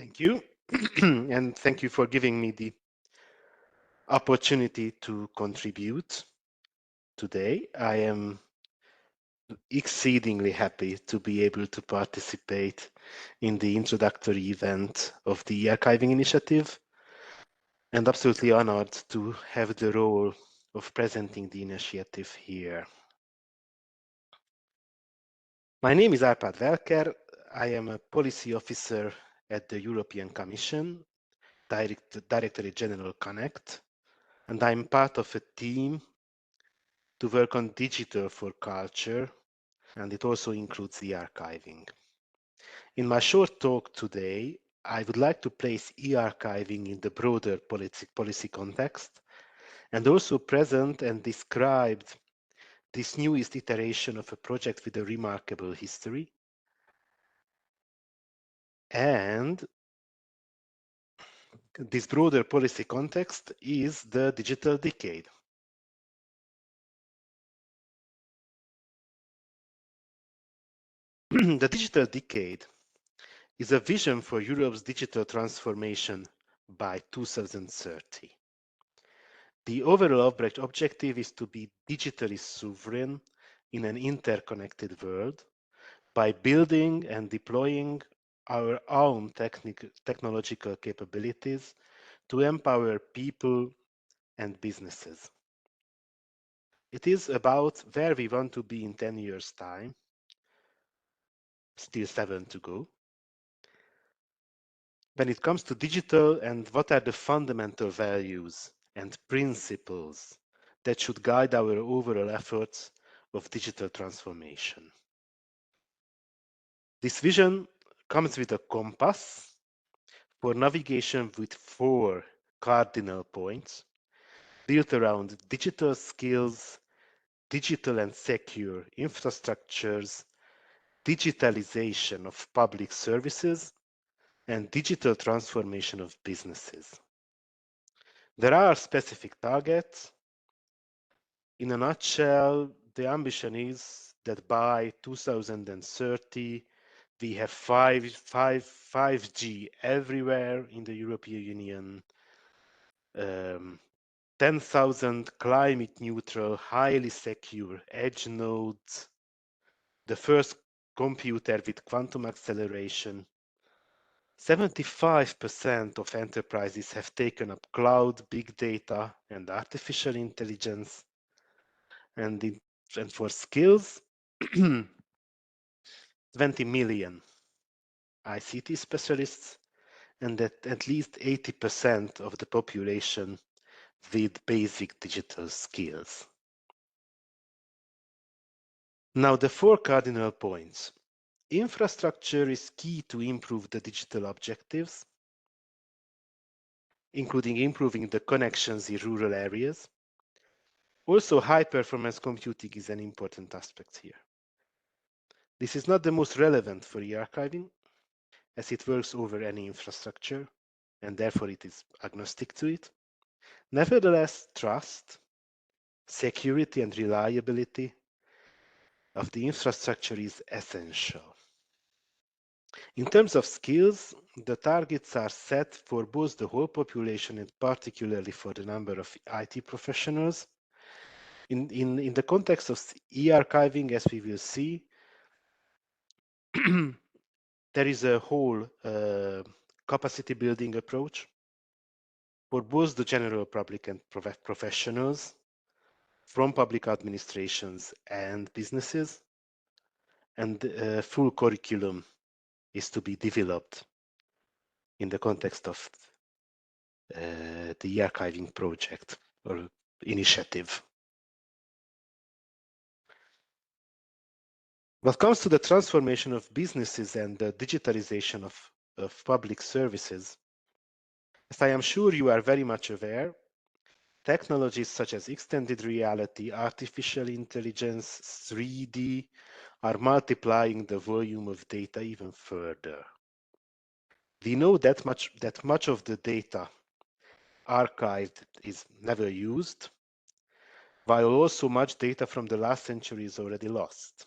Thank you. And thank you for giving me the opportunity to contribute today. I am exceedingly happy to be able to participate in the introductory event of the eArchiving initiative, and absolutely honored to have the role of presenting the initiative here. My name is Árpád Welker. I am a policy officer at the European Commission, Directorate General CNECT, and I'm part of a team to work on digital for culture, and it also includes e-archiving. In my short talk today, I would like to place e-archiving in the broader policy context and also present and describe this newest iteration of a project with a remarkable history. And this broader policy context is the digital decade. The digital decade is a vision for Europe's digital transformation by 2030. The overall objective is to be digitally sovereign in an interconnected world by building and deploying our own technological capabilities to empower people and businesses. It is about where we want to be in 10 years' time, still 7 to go. When it comes to digital, and what are the fundamental values and principles that should guide our overall efforts of digital transformation. This vision comes with a compass for navigation with 4 cardinal points built around digital skills, digital and secure infrastructures, digitalization of public services, and digital transformation of businesses. There are specific targets. In a nutshell, the ambition is that by 2030, we have 5G everywhere in the European Union, 10,000 climate neutral, highly secure edge nodes, the first computer with quantum acceleration. 75% of enterprises have taken up cloud, big data, and artificial intelligence. And for skills, 20 million ICT specialists, and at least 80% of the population with basic digital skills. Now, the 4 cardinal points. Infrastructure is key to improve the digital objectives, including improving the connections in rural areas. Also, high-performance computing is an important aspect here. This is not the most relevant for e-archiving, as it works over any infrastructure, and therefore it is agnostic to it. Nevertheless, trust, security, and reliability of the infrastructure is essential. In terms of skills, the targets are set for both the whole population and particularly for the number of IT professionals. In the context of e-archiving, as we will see, there is a whole capacity building approach for both the general public and professionals from public administrations and businesses, and a full curriculum is to be developed in the context of the e-archiving project or initiative. What comes to the transformation of businesses and the digitalization of public services, as I am sure you are very much aware, technologies such as extended reality, artificial intelligence, 3D are multiplying the volume of data even further. We know that much of the data archived is never used, while also much data from the last century is already lost.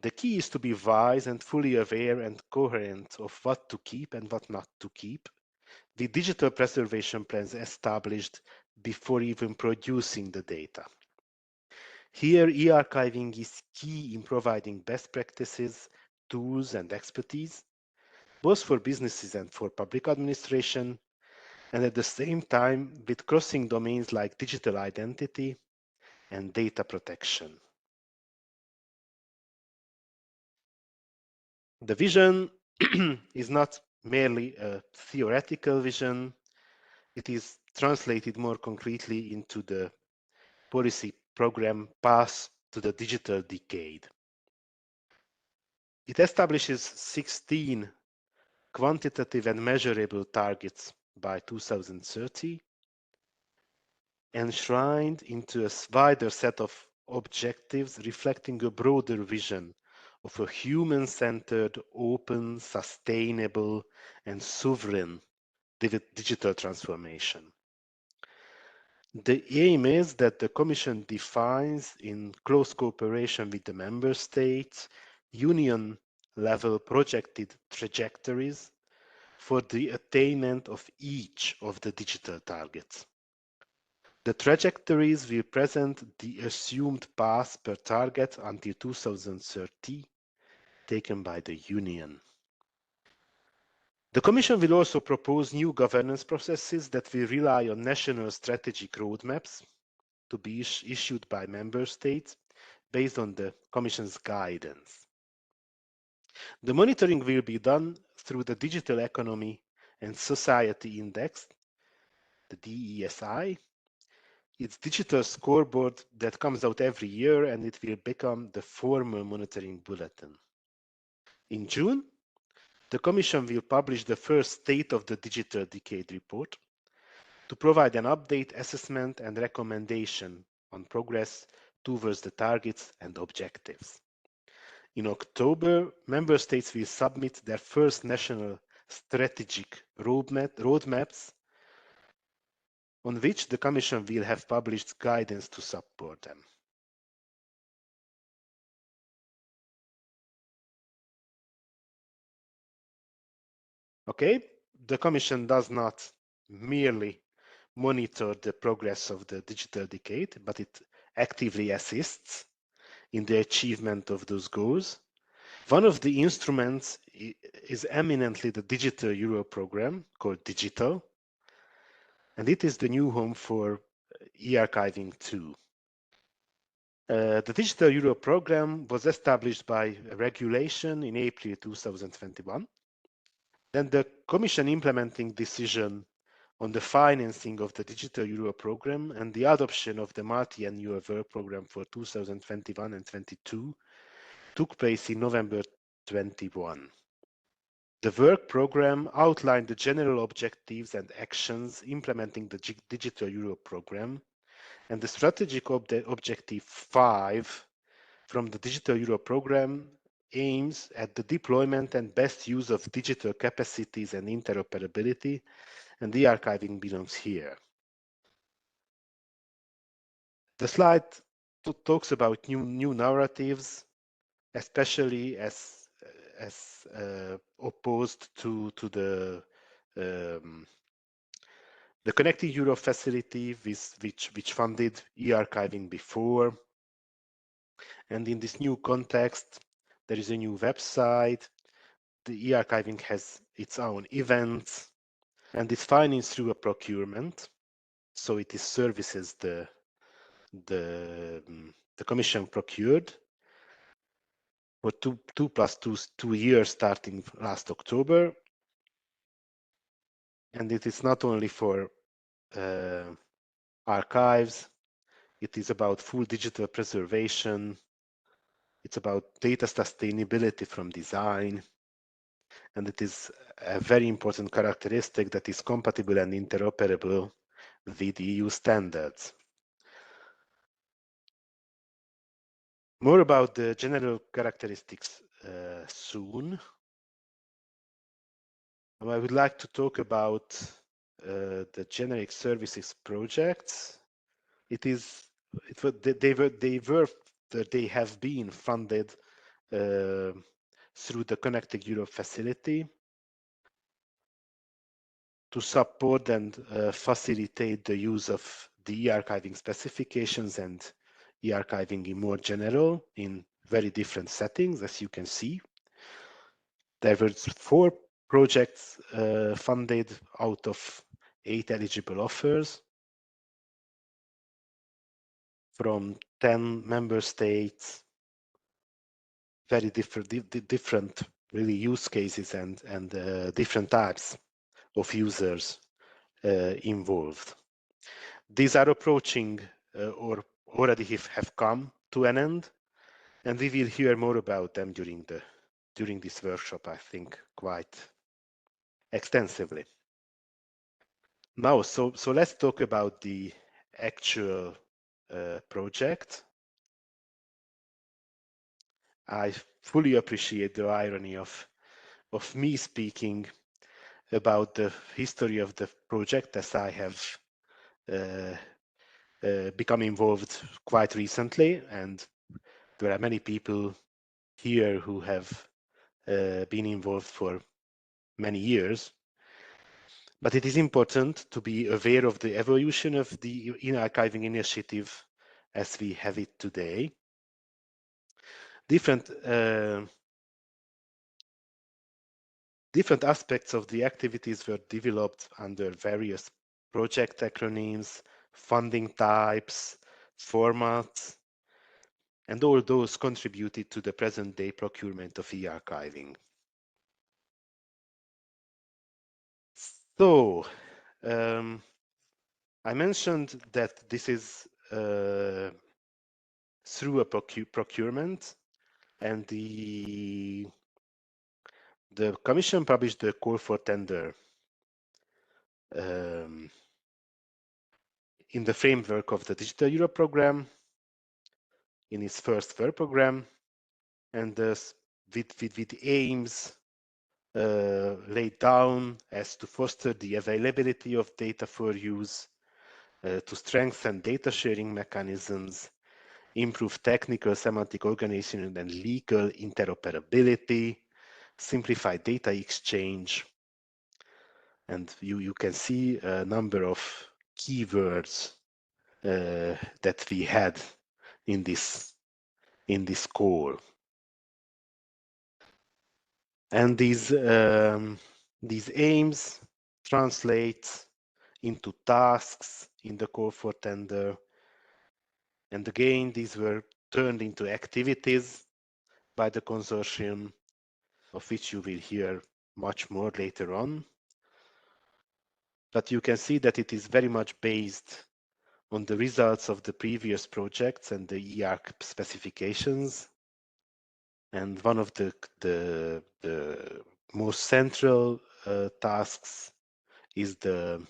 The key is to be wise and fully aware and coherent of what to keep and what not to keep. The digital preservation plans established before even producing the data. Here, e-archiving is key in providing best practices, tools, and expertise, both for businesses and for public administration, and at the same time with crossing domains like digital identity and data protection. The vision is not merely a theoretical vision, it is translated more concretely into the policy program Path to the Digital Decade. It establishes 16 quantitative and measurable targets by 2030, enshrined into a wider set of objectives reflecting a broader vision of a human-centered, open, sustainable, and sovereign digital transformation. The aim is that the Commission defines, in close cooperation with the Member States, Union-level projected trajectories for the attainment of each of the digital targets. The trajectories will present the assumed path per target until 2030, taken by the Union. The Commission will also propose new governance processes that will rely on national strategic roadmaps to be issued by Member States based on the Commission's guidance. The monitoring will be done through the Digital Economy and Society Index, the DESI. It's digital scoreboard that comes out every year, and it will become the formal monitoring bulletin. In June, the Commission will publish the first State of the Digital Decade report to provide an update, assessment, and recommendation on progress towards the targets and objectives. In October, Member States will submit their first national strategic roadmaps on which the Commission will have published guidance to support them. Okay, the Commission does not merely monitor the progress of the digital decade, but it actively assists in the achievement of those goals. One of the instruments is eminently the Digital Euro program called Digital, and it is the new home for eArchiving 2. The Digital Euro program was established by a regulation in April 2021. Then the Commission implementing decision on the financing of the Digital Euro program and the adoption of the multi-annual work program for 2021 and 22 took place in November 21. The work program outlined the general objectives and actions implementing the Digital Euro program, and the strategic objective 5 from the Digital Euro program aims at the deployment and best use of digital capacities and interoperability, and the archiving belongs here. The slide talks about new narratives, especially as opposed to the Connecting Europe facility which funded e-archiving before. And in this new context, there is a new website. The e-archiving has its own events, and it's financed through a procurement. So it is services the Commission procured for two years starting last October. And it is not only for archives, it is about full digital preservation, it's about data sustainability from design, and it is a very important characteristic that is compatible and interoperable with EU standards. More about the general characteristics soon. I would like to talk about the generic services projects. They have been funded through the Connecting Europe facility to support and facilitate the use of the e-archiving specifications and e-archiving in more general in very different settings, as you can see. There were 4 projects funded out of 8 eligible offers from 10 member states, very different really use cases and different types of users involved. These are approaching or already have come to an end, and we will hear more about them during this workshop, I think, quite extensively. Now, so let's talk about the actual project. I fully appreciate the irony of me speaking about the history of the project, as I have become involved quite recently, and there are many people here who have been involved for many years. But it is important to be aware of the evolution of the e-archiving initiative as we have it today. Different aspects of the activities were developed under various project acronyms, funding types, formats, and all those contributed to the present-day procurement of e-archiving. So, I mentioned that this is through a procurement, and the Commission published the call for tender in the framework of the Digital Europe program, in its first work program, and with aims laid down as to foster the availability of data for use, to strengthen data sharing mechanisms, improve technical, semantic organization and legal interoperability, simplify data exchange. And you can see a number of keywords that we had in this call. And these aims translate into tasks in the call for tender. And again, these were turned into activities by the consortium, of which you will hear much more later on. But you can see that it is very much based on the results of the previous projects and the e-ARK specifications. And one of the most central tasks is the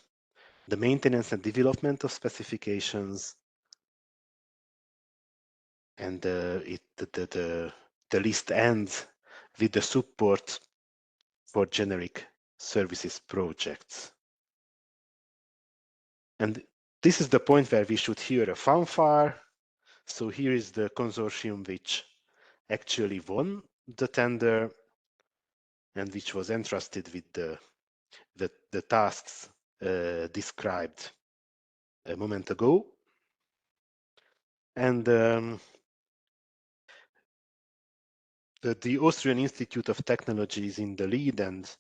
maintenance and development of specifications. And the list ends with the support for generic services projects. And this is the point where we should hear a fanfare. So here is the consortium which actually won the tender and which was entrusted with the tasks described a moment ago. And the Austrian Institute of Technology is in the lead, and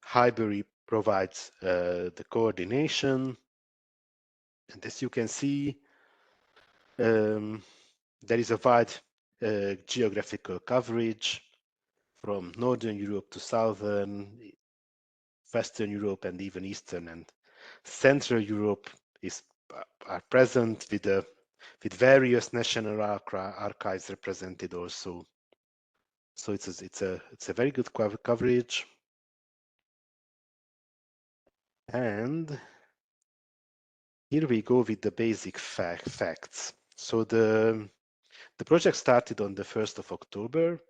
Highbury provides the coordination. And as you can see, there is a wide geographical coverage from Northern Europe to Southern, Western Europe, and even Eastern and Central Europe are present with various national archives represented also. So it's a very good coverage. And here we go with the basic facts. So the project started on the 1st of October.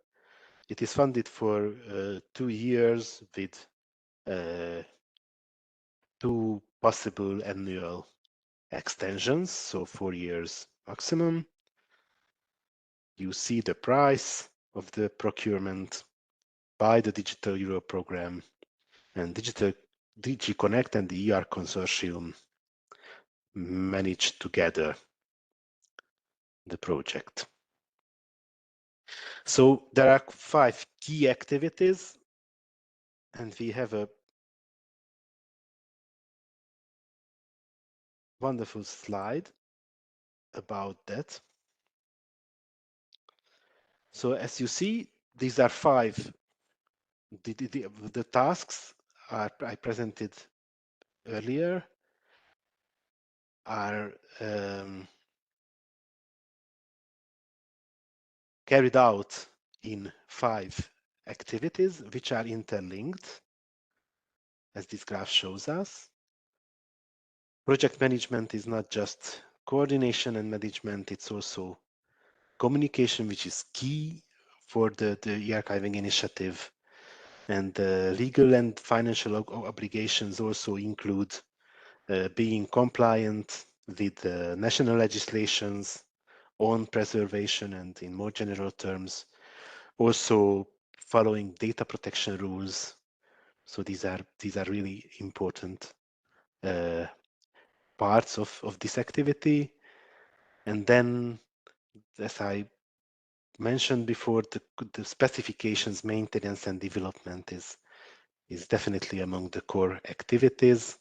It is funded for 2 years with 2 possible annual extensions, so 4 years maximum. You see the price of the procurement by the Digital Europe program and DG CNECT and the E-ARK Consortium managed together the project. So there are 5 key activities, and we have a wonderful slide about that. So as you see, these are 5. The tasks I presented earlier are carried out in 5 activities, which are interlinked, as this graph shows us. Project management is not just coordination and management, it's also communication, which is key for the e-archiving initiative. And legal and financial obligations also include being compliant with national legislations on preservation and, in more general terms, also following data protection rules. So these are really important parts of this activity. And then, as I mentioned before, the specifications, maintenance, and development is definitely among the core activities.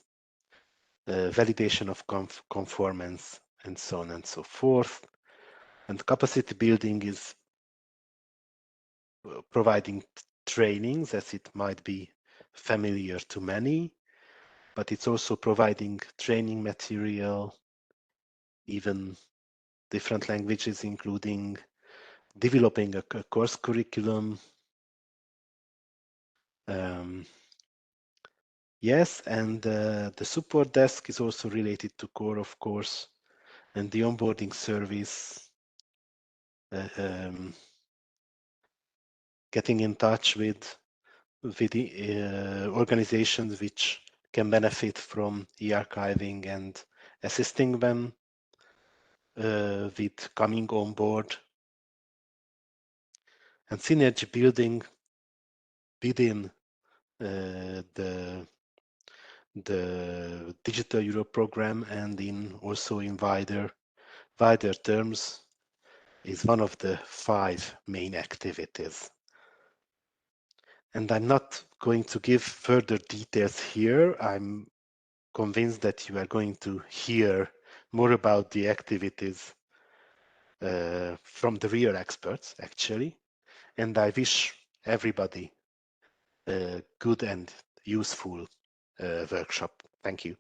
Validation of conformance, and so on and so forth. And capacity building is providing trainings, as it might be familiar to many, but it's also providing training material, even different languages, including developing a course curriculum. Yes, and the support desk is also related to core, of course, and the onboarding service, getting in touch with the organizations which can benefit from e-archiving and assisting them with coming on board, and synergy building within the Digital Europe program and also in wider terms is one of the 5 main activities. And I'm not going to give further details here. I'm convinced that you are going to hear more about the activities from the real experts, actually. And I wish everybody a good and useful workshop. Thank you.